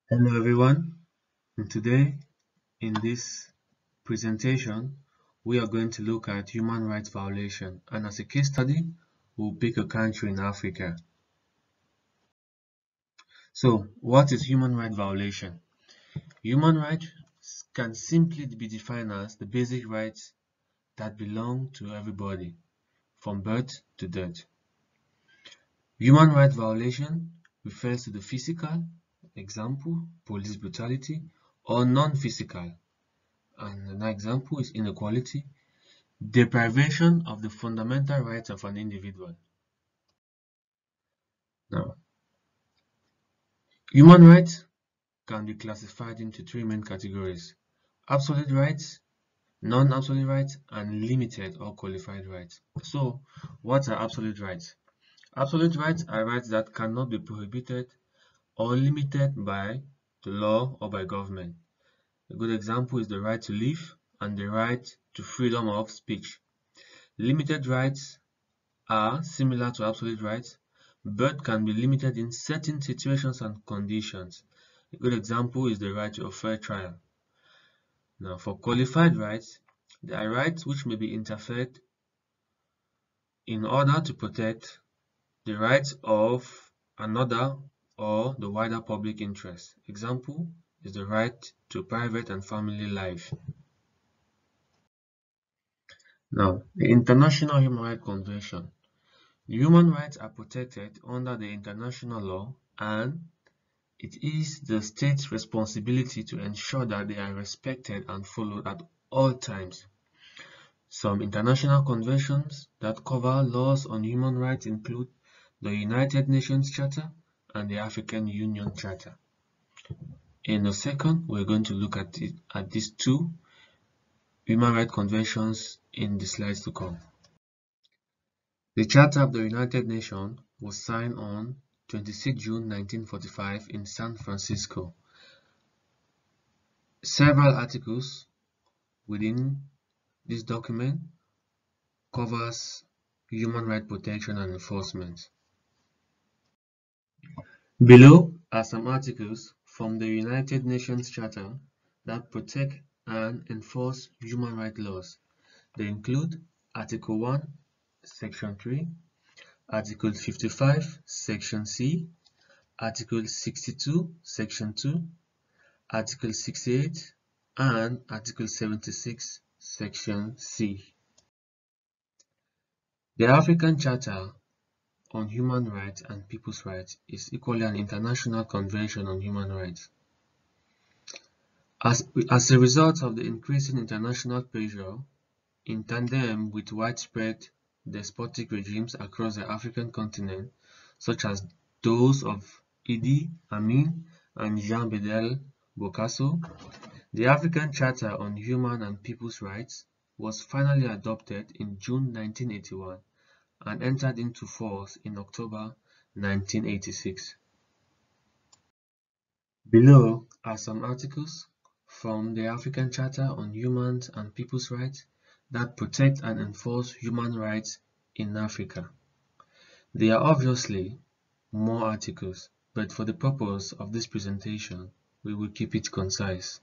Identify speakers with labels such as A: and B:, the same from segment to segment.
A: Hello everyone, and today in this presentation we are going to look at human rights violation, and as a case study we'll pick a country in Africa. So what is human rights violation? Human rights can simply be defined as the basic rights that belong to everybody from birth to death. Human rights violation refers to the physical, example police brutality, or non-physical, and an example is inequality, deprivation of the fundamental rights of an individual. Now, human rights can be classified into three main categories: absolute rights, non-absolute rights, and limited or qualified rights. So, what are absolute rights? Absolute rights are rights that cannot be prohibited or limited by the law or by government. A good example is the right to live and the right to freedom of speech. Limited rights are similar to absolute rights, but can be limited in certain situations and conditions. A good example is the right to a fair trial. Now, for qualified rights, there are rights which may be interfered in order to protect the rights of another or the wider public interest. Example is the right to private and family life. Now, the International Human Rights Convention. Human rights are protected under the international law, and it is the state's responsibility to ensure that they are respected and followed at all times. Some international conventions that cover laws on human rights include the United Nations Charter and the African Union Charter. In a second, we're going to look at these two human rights conventions in the slides to come. The Charter of the United Nations was signed on 26 June 1945 in San Francisco. Several articles within this document covers human rights protection and enforcement. Below are some articles from the United Nations Charter that protect and enforce human rights laws. They include Article 1, Section 3, Article 55, Section C, Article 62, Section 2, Article 68, and Article 76, Section C. The African Charter on Human Rights and People's Rights is equally an international convention on human rights. As a result of the increasing international pressure, in tandem with widespread despotic regimes across the African continent, such as those of Idi Amin and Jean Bedel Bokassa, the African Charter on Human and People's Rights was finally adopted in June 1981 and entered into force in October 1986. Below are some articles from the African Charter on Human and People's Rights that protect and enforce human rights in Africa. There are obviously more articles, but for the purpose of this presentation, we will keep it concise.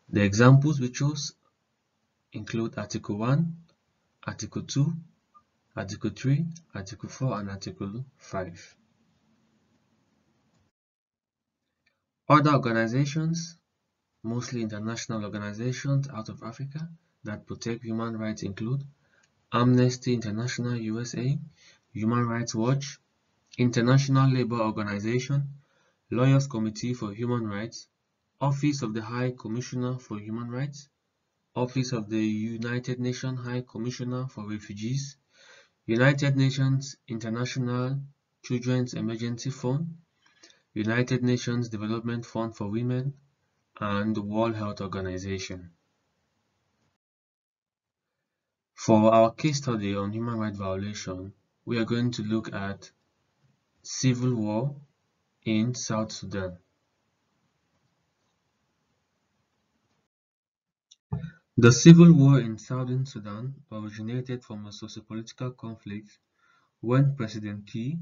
A: The examples we chose include Article 1, Article 2, Article 3, Article 4, and Article 5. Other organizations, mostly international organizations out of Africa, that protect human rights include Amnesty International USA, Human Rights Watch, International Labour Organization, Lawyers Committee for Human Rights, Office of the High Commissioner for Human Rights, Office of the United Nations High Commissioner for Refugees, United Nations International Children's Emergency Fund, United Nations Development Fund for Women, and the World Health Organization. For our case study on human rights violation, we are going to look at civil war in South Sudan. The civil war in Southern Sudan originated from a socio-political conflict when President Key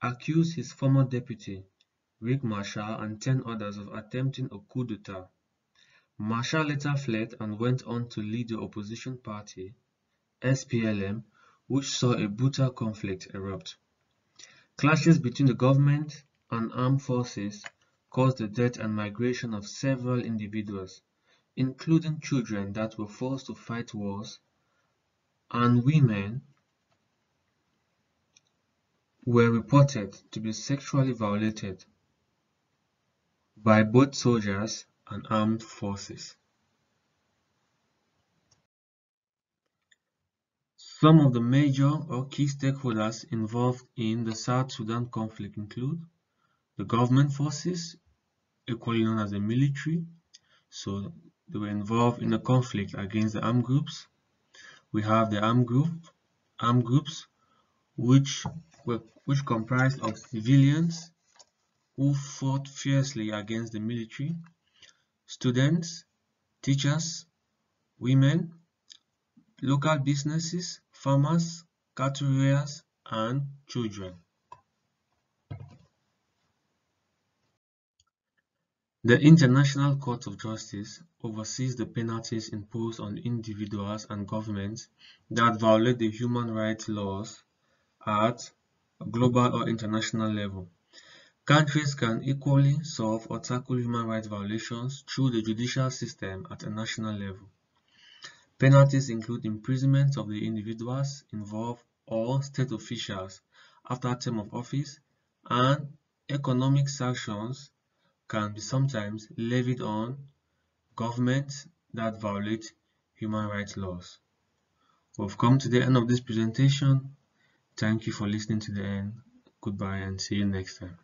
A: accused his former deputy, Riek Machar, and 10 others of attempting a coup d'etat. Machar later fled and went on to lead the opposition party, SPLM, which saw a brutal conflict erupt. Clashes between the government and armed forces caused the death and migration of several individuals, including children that were forced to fight wars, and women were reported to be sexually violated by both soldiers and armed forces. Some of the major or key stakeholders involved in the South Sudan conflict include the government forces, equally known as the military, so they were involved in a conflict against the armed groups. We have the armed groups which comprised of civilians who fought fiercely against the military, students, teachers, women, local businesses, farmers, cattle rearers, and children. The International Court of Justice oversees the penalties imposed on individuals and governments that violate the human rights laws at a global or international level. Countries can equally solve or tackle human rights violations through the judicial system at a national level. Penalties include imprisonment of the individuals involved or state officials after a term of office, and economic sanctions can be sometimes levied on governments that violate human rights laws. We've come to the end of this presentation. Thank you for listening to the end. Goodbye and see you next time.